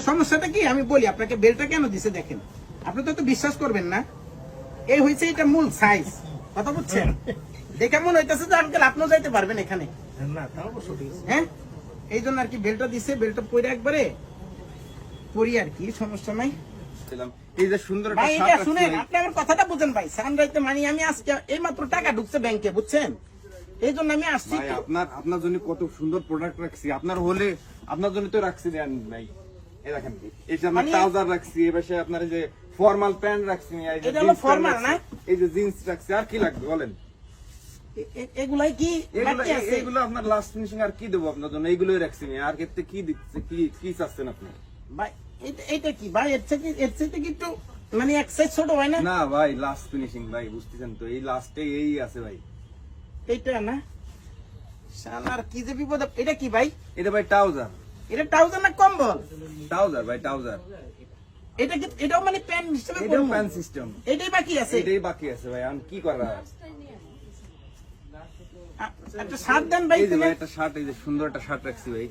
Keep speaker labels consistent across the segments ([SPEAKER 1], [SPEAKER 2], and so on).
[SPEAKER 1] সমস্যাটা কি আমি বলি আপনাকে, বেলটা কেন দিছে দেখেন, আপনি তো বিশ্বাস করবেন না। এই হয়েছে এটা মূল সাইজ, কথা বুঝছেন? দেখে মনে হইতেছে যে আঙ্কেল আপনিও যাইতে পারবেন এখানে। হ্যাঁ, এই জন্য আর কি বেলটা দিছে, বেলটা পরে একবারে পরি আর কি, সমস্যা নাই।
[SPEAKER 2] এই যে সুন্দর একটা
[SPEAKER 1] ভাই এটা শুনেন, আপনি আমার কথাটা বুঝেন ভাই। সানরাইতে মানে আমি আজকে এইমাত্র টাকা ঢুকছে ব্যাংকে, বুঝছেন? এই জন্য আমি আসছি।
[SPEAKER 2] ভাই আপনার জন্য কত সুন্দর প্রোডাক্ট রাখছি, আপনার হলে আপনার জন্য তো রাখছি দেন ভাই। এই দেখেন, এই যে আমরা ট্রাউজার রাখছি, এবারে আপনার এই যে ফর্মাল প্যান্ট রাখছি, এই যে
[SPEAKER 1] এটা হলো ফর্মাল না,
[SPEAKER 2] এই যে জিন্স রাখছি, আর কি লাগবে বলেন?
[SPEAKER 1] এগুলাই কি বাকি আছে?
[SPEAKER 2] এগুলো আপনার লাস্ট ফিনিশিং, আর কি দেবো আপনার জন্য? এইগুলোই রাখছি, আর ক্ষেত্রে কি দিচ্ছে, কি চাচ্ছেন আপনি?
[SPEAKER 1] ভাই এটা কি ভাই, এর থেকে কি একটু মানে এক সাইজ ছোট হয় না?
[SPEAKER 2] না ভাই, লাস্ট ফিনিশিং ভাই, বুঝতেছেন তো, এই লাস্টে এই আছে ভাই।
[SPEAKER 1] এইটা না শালার কি যে বিপদ। এটা কি ভাই?
[SPEAKER 2] এটা ভাই ট্রাউজার।
[SPEAKER 1] এটা ট্রাউজার না কম্বল?
[SPEAKER 2] ট্রাউজার ভাই, ট্রাউজার।
[SPEAKER 1] এটা কি, এটাও মানে প্যান্ট হিসেবে
[SPEAKER 2] এটাও
[SPEAKER 1] পরবো?
[SPEAKER 2] Pant system.
[SPEAKER 1] এটাই বাকি আছে?
[SPEAKER 2] এটাই বাকি আছে ভাই, আমি কি করা?
[SPEAKER 1] একটা শার্ট দেন ভাই।
[SPEAKER 2] এই যে ভাই একটা শার্ট, এই যে সুন্দর একটা শার্ট রাখছি ভাই।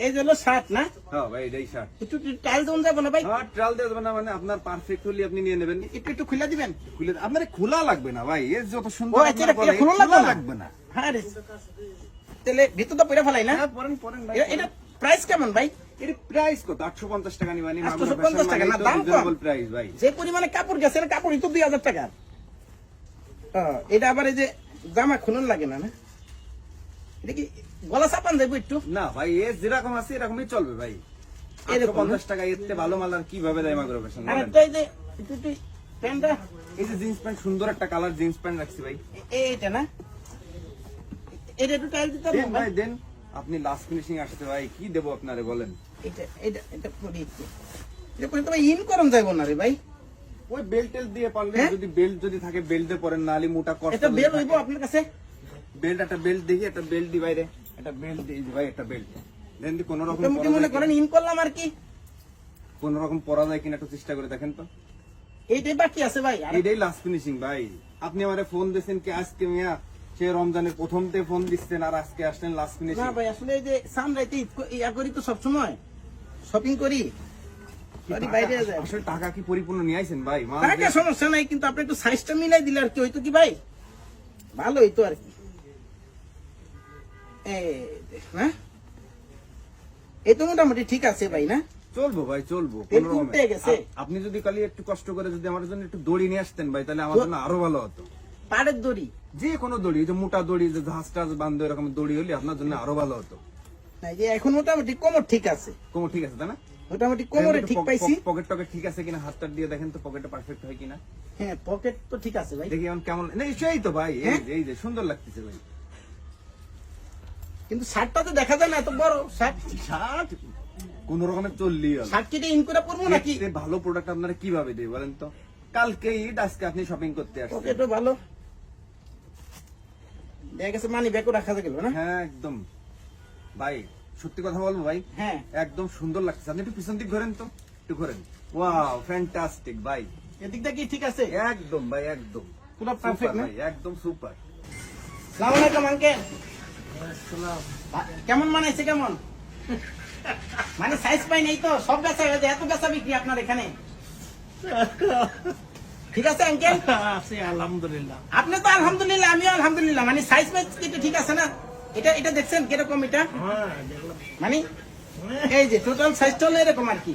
[SPEAKER 1] এই যে হলো শার্ট না?
[SPEAKER 2] হ্যাঁ ভাই, এটাই শার্ট।
[SPEAKER 1] একটু টাইল দেন যাবে না ভাই?
[SPEAKER 2] হ্যাঁ, ট্রাল দিয়ে দেবেন না, মানে আপনার পারফেক্ট হলে আপনি নিয়ে নেবেন।
[SPEAKER 1] একটু খুলে দিবেন।
[SPEAKER 2] খুলে আপনার খোলা লাগবে না ভাই, এর যত সুন্দর
[SPEAKER 1] ও আচ্ছা,
[SPEAKER 2] আপনার বলে,
[SPEAKER 1] খোলা
[SPEAKER 2] খোলা
[SPEAKER 1] লাগবে
[SPEAKER 2] লাগবে না।
[SPEAKER 1] হ্যাঁ রে, তাহলে ভিতর তো পরে ফেলাই না?
[SPEAKER 2] হ্যাঁ, পরেন ভাই।
[SPEAKER 1] এটা প্রাইস কেমন ভাই?
[SPEAKER 2] এর প্রাইস কত? 850 টাকা নিবানি।
[SPEAKER 1] 850 টাকা না, দাম কম।
[SPEAKER 2] রিজনেবল প্রাইস ভাই।
[SPEAKER 1] যে পরিমাণে কাপড় গেছে, কাপড়ই তো 2000 টাকা। এটা আবার এই যে জামা খুলন লাগে না? না এটা কি গলা চাপান যাবো একটু?
[SPEAKER 2] না ভাই, এ যেরকম আছে এরকমই চলবে ভাই। 850 টাকা এর থেকে ভালো মাল আর কিভাবে দেয় মাগরো ফ্যাশন?
[SPEAKER 1] আর একটা এই যে একটু প্যান্টটা,
[SPEAKER 2] এই যে জিন্স প্যান্ট, সুন্দর একটা কালার জিন্স প্যান্ট রাখছি ভাই।
[SPEAKER 1] এইটা না, এটা একটু টাইল দিতে হবে
[SPEAKER 2] দেন ভাই, দেন। আপনি লাস্ট ফিনিশিং আসছে ভাই, কি দেবো আপনারে বলেন?
[SPEAKER 1] এটা পরি একটু। এটা পরে তো ভাই ইন করন যাইবো না রে ভাই।
[SPEAKER 2] ওই বেল্ট দিয়ে পারলে,
[SPEAKER 1] হ্যাঁ?
[SPEAKER 2] যদি বেল্ট যদি থাকে বেল্ট দিয়ে পরেন, নালি মোটা কষ্ট।
[SPEAKER 1] এটা বেল হইবো আপনার কাছে?
[SPEAKER 2] বেল্ট, একটা বেল্ট দেখি, একটা বেল্ট দি বাইরে, একটা বেল্ট দিই ভাই, একটা বেল্ট দেন দি। কোন রকম
[SPEAKER 1] মোটামুটি মনে করেন ইন করলাম আর কি,
[SPEAKER 2] কোন রকম পরা যায় কিনা একটু চেষ্টা করে দেখেন তো।
[SPEAKER 1] এইটাই বাকি আছে ভাই।
[SPEAKER 2] এটাই লাস্ট ফিনিশিং ভাই। আপনি আমারে ফোন দিয়েছেন কি আজকে মিয়া? সে রমজানের প্রথমতে ফোন দিচ্ছেন, আর আজকে আসলেন লাস্ট ফিনিশিং।
[SPEAKER 1] না ভাই, আসলে এই যে সামরাইতে ইয়া করি তো সবসময়, শপিং করি, বাইরে যায়।
[SPEAKER 2] আসলে টাকা কি পরিপূর্ণ নিয়ে আইছেন ভাই?
[SPEAKER 1] টাকা সমস্যা নাই, কিন্তু আপনি একটু সাইজটা মিলাই দিলে আর কি হইতো কি ভাই, ভালো হইতো আর কি। এই তো মোটামুটি ঠিক আছে ভাই না?
[SPEAKER 2] চলবো ভাই, চলবো।
[SPEAKER 1] তেল উঠে গেছে।
[SPEAKER 2] আপনি যদি কালি একটু কষ্ট করে যদি আমার জন্য একটু দড়ি নিয়ে আসতেন ভাই, তাহলে আমার জন্য আরো ভালো হতো।
[SPEAKER 1] পাড়ের দড়ি?
[SPEAKER 2] যে কোনো দড়ি, যে মোটা দড়ি, যে ঘাস টাস বান্ধব এরকম দড়ি হলে আপনার জন্য আরো ভালো হতো।
[SPEAKER 1] না, যে এখন মোটামুটি কোমর ঠিক আছে।
[SPEAKER 2] কোমর ঠিক আছে তাই না?
[SPEAKER 1] মোটামুটি কোমরে ঠিক পাইছি।
[SPEAKER 2] পকেট টকেট ঠিক আছে কিনা হাতটা দিয়ে দেখেন তো, পকেটটা পারফেক্ট হয় কিনা।
[SPEAKER 1] হ্যাঁ, পকেট তো ঠিক আছে ভাই।
[SPEAKER 2] দেখি এখন কেমন। না সেই তো ভাই, এই যে সুন্দর লাগতেছে ভাই।
[SPEAKER 1] কিন্তু শার্টটা তো দেখা যায় না, এত বড় শার্ট।
[SPEAKER 2] শার্ট কোন রকমের চললি
[SPEAKER 1] শার্ট কেটে ইন করে পরবো নাকি?
[SPEAKER 2] ভালো প্রোডাক্ট আপনারা কিভাবে দেয় বলেন তো? কালকে ঈদ, আজকে আপনি শপিং করতে আসছেন।
[SPEAKER 1] পকেটও ভালো, দেখা গেছে মানি ব্যাগও রাখা গেল না?
[SPEAKER 2] হ্যাঁ একদম ভাই, সত্যি কথা বলবো ভাই,
[SPEAKER 1] হ্যাঁ
[SPEAKER 2] একদম সুন্দর লাগছে। আপনি একটু পিছন দিক ঘোরেন তো, একটু ঘোরেন। ওয়াও, ফ্যান্টাস্টিক ভাই।
[SPEAKER 1] এদিকটা কি ঠিক আছে?
[SPEAKER 2] একদম ভাই, একদম
[SPEAKER 1] পুরো পারফেক্ট না?
[SPEAKER 2] ভাই, একদম সুপার।
[SPEAKER 1] আসসালামু আলাইকুম আঙ্কেল। কেমন মানাইছে? কেমন মানে সাইজ পাই নাই তো? সব বেচা হয়ে যায়, এত বেচা বিক্রি আপনার এখানে? ঠিক আছে আঙ্কেল?
[SPEAKER 3] আলহামদুলিল্লাহ।
[SPEAKER 1] আপনি তো আলহামদুলিল্লাহ, আমিও আলহামদুলিল্লাহ। মানে সাইজ পাইজ কিন্তু ঠিক আছে না? এটা দেখছেন কিরকম? এটা মানে এই যে টোটাল সাইজটা হলো এরকম আর কি।